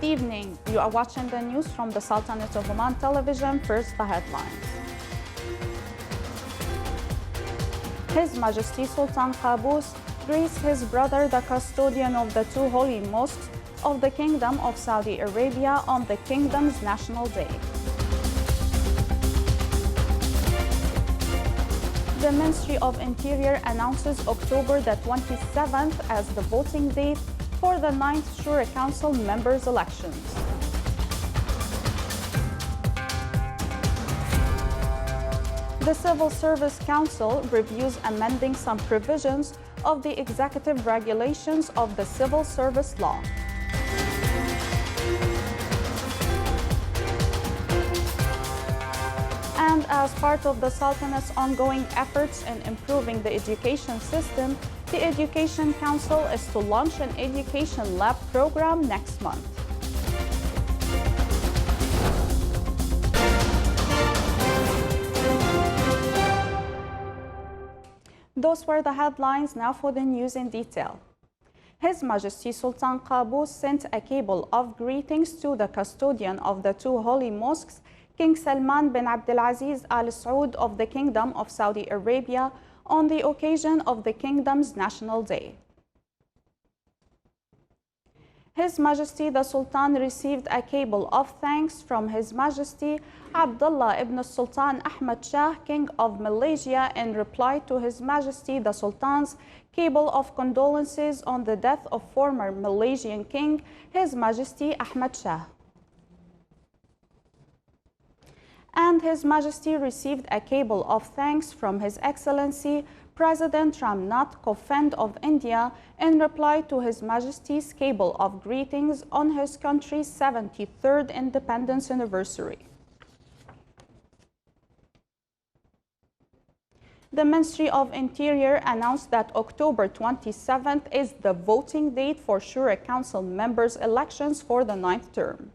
Good evening. You are watching the news from the Sultanate of Oman television. First, the headlines. His Majesty Sultan Qaboos greets his brother, the custodian of the two holy mosques of the Kingdom of Saudi Arabia, on the Kingdom's National Day. The Ministry of Interior announces October the 27th as the voting date for the 9th Shura Council members' elections. The Civil Service Council reviews amending some provisions of the executive regulations of the Civil Service Law. And as part of the Sultanate's ongoing efforts in improving the education system, the Education Council is to launch an education lab program next month. Those were the headlines. Now for the news in detail. His Majesty Sultan Qaboos sent a cable of greetings to the custodian of the two holy mosques, King Salman bin Abdulaziz Al Saud of the Kingdom of Saudi Arabia, on the occasion of the Kingdom's National Day. His Majesty the Sultan received a cable of thanks from His Majesty Abdullah ibn Sultan Ahmad Shah, King of Malaysia, in reply to His Majesty the Sultan's cable of condolences on the death of former Malaysian King, His Majesty Ahmad Shah. And His Majesty received a cable of thanks from His Excellency President Ramnath Kovind of India in reply to His Majesty's cable of greetings on his country's 73rd independence anniversary. The Ministry of Interior announced that October 27th is the voting date for Shura Council members' elections for the 9th term.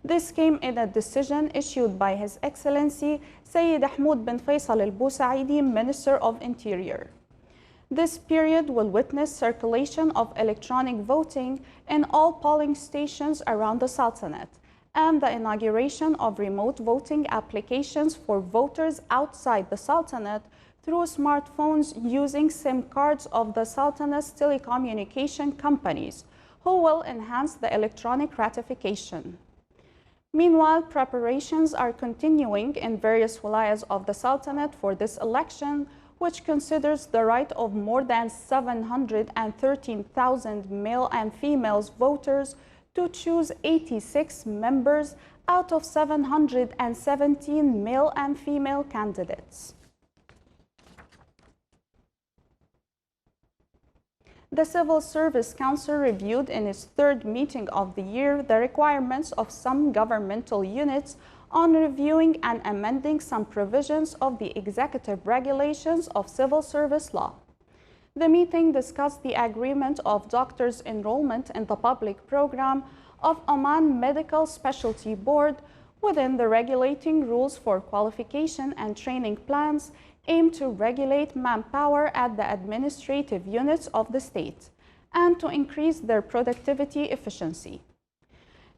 This came in a decision issued by His Excellency Sayyid Ahmed bin Faisal Al Busaidi, Minister of Interior. This period will witness circulation of electronic voting in all polling stations around the Sultanate and the inauguration of remote voting applications for voters outside the Sultanate through smartphones using SIM cards of the Sultanate's telecommunication companies, who will enhance the electronic ratification. Meanwhile, preparations are continuing in various wilayas of the Sultanate for this election, which considers the right of more than 713,000 male and female voters to choose 86 members out of 717 male and female candidates. The Civil Service Council reviewed in its third meeting of the year the requirements of some governmental units on reviewing and amending some provisions of the executive regulations of civil service law. The meeting discussed the agreement of doctors' enrollment in the public program of Oman Medical Specialty Board within the regulating rules for qualification and training plans aimed to regulate manpower at the administrative units of the state and to increase their productivity efficiency.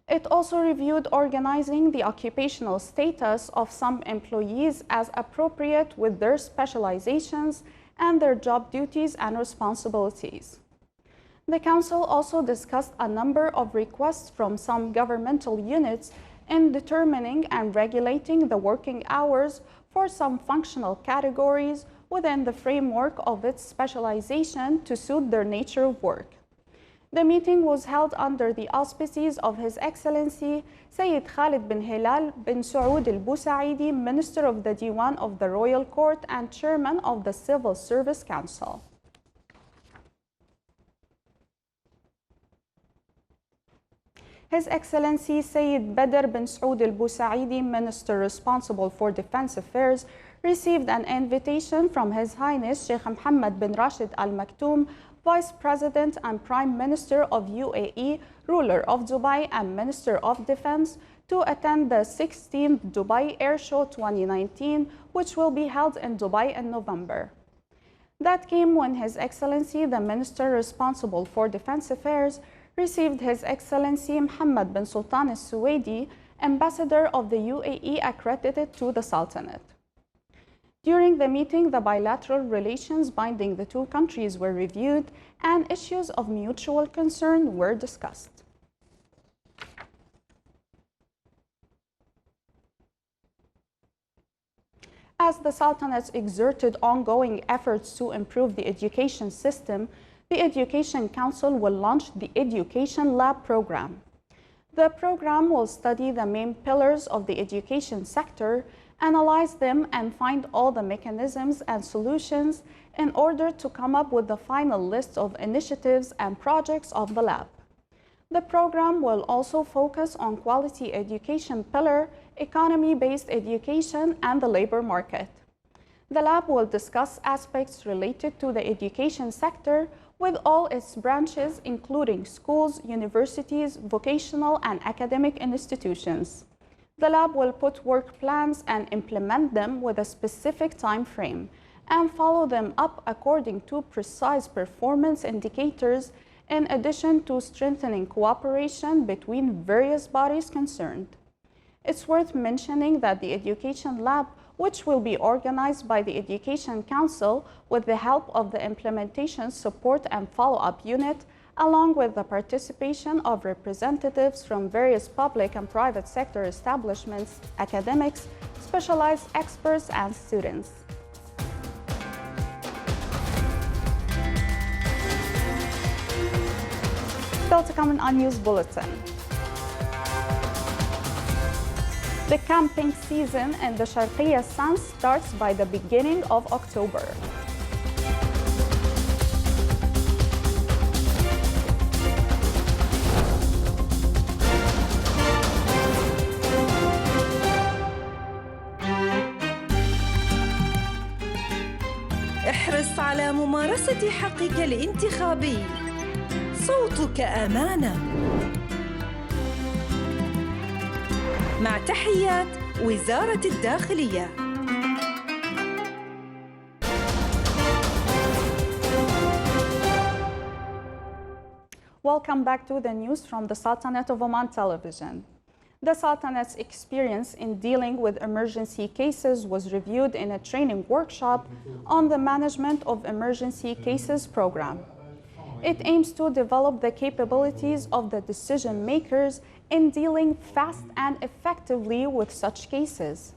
It also reviewed organizing the occupational status of some employees as appropriate with their specializations and their job duties and responsibilities. The Council also discussed a number of requests from some governmental units in determining and regulating the working hours for some functional categories within the framework of its specialization to suit their nature of work. The meeting was held under the auspices of His Excellency Sayyid Khalid bin Hilal bin Saud Al Busaidi, Minister of the Diwan of the Royal Court and Chairman of the Civil Service Council. His Excellency Sayyid Badr bin Saud Al Busaidi, Minister responsible for Defense Affairs, received an invitation from His Highness Sheikh Mohammed bin Rashid Al Maktoum, Vice President and Prime Minister of UAE, Ruler of Dubai and Minister of Defense, to attend the 16th Dubai Air Show 2019, which will be held in Dubai in November. That came when His Excellency, the Minister responsible for Defense Affairs, received His Excellency Mohammed bin Sultan Al Suwaidi, Ambassador of the UAE accredited to the Sultanate. During the meeting, the bilateral relations binding the two countries were reviewed and issues of mutual concern were discussed. As the Sultanate exerted ongoing efforts to improve the education system, the Education Council will launch the Education Lab program. The program will study the main pillars of the education sector, analyze them, and find all the mechanisms and solutions in order to come up with the final list of initiatives and projects of the lab. The program will also focus on quality education pillar, economy-based education, and the labor market. The lab will discuss aspects related to the education sector with all its branches, including schools, universities, vocational and academic institutions. The lab will put work plans and implement them with a specific time frame and follow them up according to precise performance indicators, in addition to strengthening cooperation between various bodies concerned. It's worth mentioning that the Education Lab, which will be organized by the Education Council with the help of the Implementation Support and Follow-up Unit, along with the participation of representatives from various public and private sector establishments, academics, specialized experts, and students. Still to come in our news bulletin. The camping season in the Sharqiya Sands starts by the beginning of October. احرص على ممارسة حقك الانتخابي. صوتك أمانة. مع تحيات وزارة الداخلية. Welcome back to the news from the Sultanate of Oman television. The Sultanate's experience in dealing with emergency cases was reviewed in a training workshop on the Management of Emergency Cases program. It aims to develop the capabilities of the decision makers in dealing fast and effectively with such cases.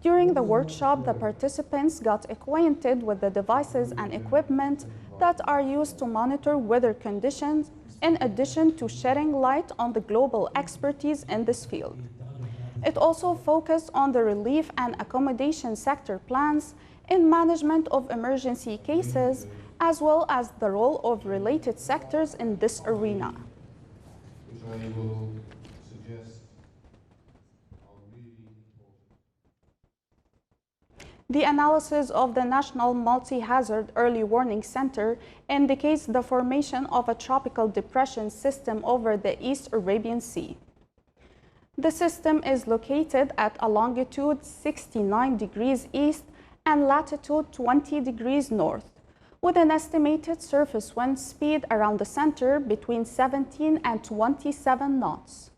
During the workshop, the participants got acquainted with the devices and equipment that are used to monitor weather conditions, in addition to shedding light on the global expertise in this field. It also focused on the relief and accommodation sector plans in management of emergency cases, as well as the role of related sectors in this arena. The analysis of the National Multi-Hazard Early Warning Center indicates the formation of a tropical depression system over the East Arabian Sea. The system is located at a longitude 69 degrees east and latitude 20 degrees north, with an estimated surface wind speed around the center between 17 and 27 knots.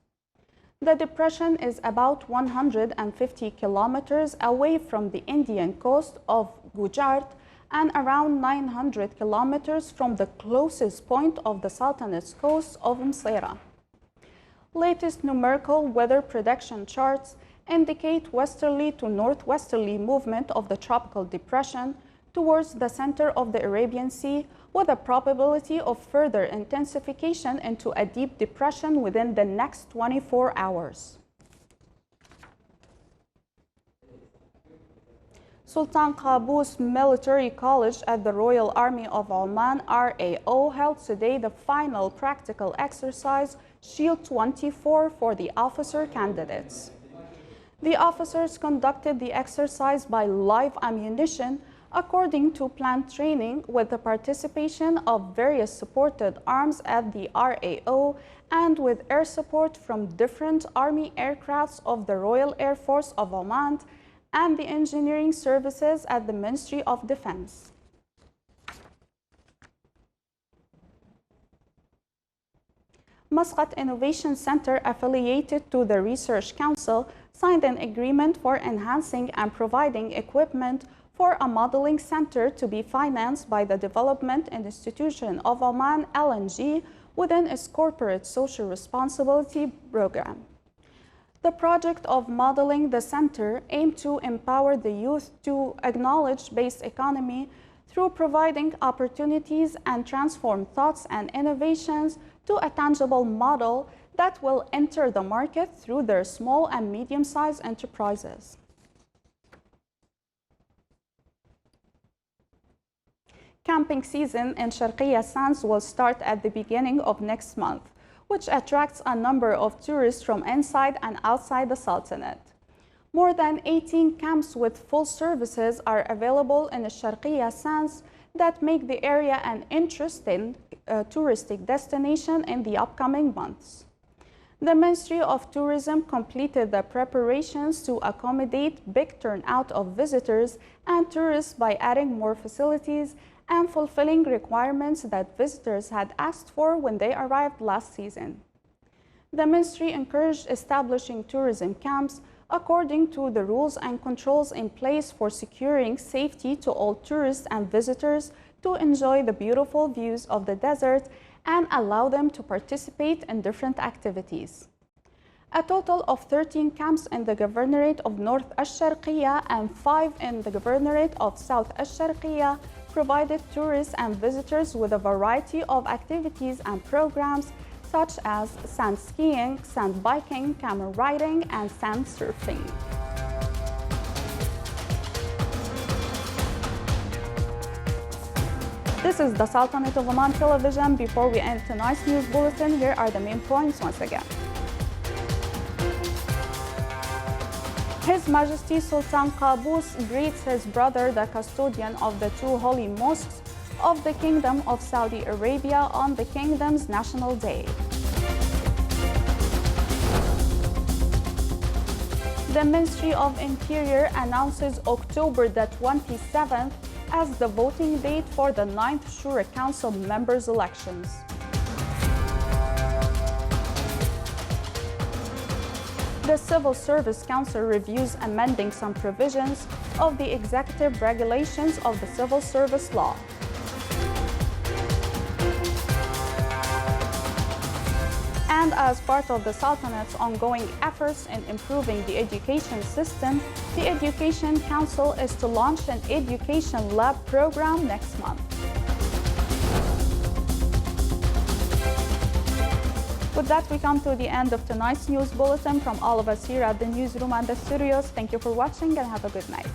The depression is about 150 kilometers away from the Indian coast of Gujarat and around 900 kilometers from the closest point of the Sultanate's coast of Msira. Latest numerical weather prediction charts indicate westerly to northwesterly movement of the tropical depression towards the center of the Arabian Sea, with a probability of further intensification into a deep depression within the next 24 hours. Sultan Qaboos Military College at the Royal Army of Oman, RAO, held today the final practical exercise, Shield 24, for the officer candidates. The officers conducted the exercise by live ammunition, according to planned training, with the participation of various supported arms at the RAO and with air support from different Army aircrafts of the Royal Air Force of Oman and the engineering services at the Ministry of Defense. Muscat Innovation Center, affiliated to the Research Council, signed an agreement for enhancing and providing equipment for a modeling center to be financed by the Development Institution of Oman (LNG) within its corporate social responsibility program. The project of modeling the center aimed to empower the youth to a knowledge-based economy through providing opportunities and transform thoughts and innovations to a tangible model that will enter the market through their small and medium-sized enterprises. Camping season in Sharqiya Sands will start at the beginning of next month, which attracts a number of tourists from inside and outside the Sultanate. More than 18 camps with full services are available in the Sharqiya Sands that make the area an interesting touristic destination in the upcoming months. The Ministry of Tourism completed the preparations to accommodate big turnout of visitors and tourists by adding more facilities and fulfilling requirements that visitors had asked for when they arrived last season. The ministry encouraged establishing tourism camps according to the rules and controls in place for securing safety to all tourists and visitors to enjoy the beautiful views of the desert and allow them to participate in different activities. A total of 13 camps in the Governorate of North Ash-Sharqiya and 5 in the Governorate of South Ash-Sharqiya provided tourists and visitors with a variety of activities and programs such as sand skiing, sand biking, camel riding, and sand surfing. This is the Sultanate of Oman television. Before we end tonight's news bulletin, here are the main points once again. His Majesty Sultan Qaboos greets his brother, the custodian of the two holy mosques of the Kingdom of Saudi Arabia, on the Kingdom's National Day. The Ministry of Interior announces October the 27th as the voting date for the 9th Shura Council members' elections. The Civil Service Council reviews amending some provisions of the executive regulations of the Civil Service Law. And as part of the Sultanate's ongoing efforts in improving the education system, the Education Council is to launch an education lab program next month. With that, we come to the end of tonight's news bulletin. From all of us here at the newsroom and the studios, thank you for watching and have a good night.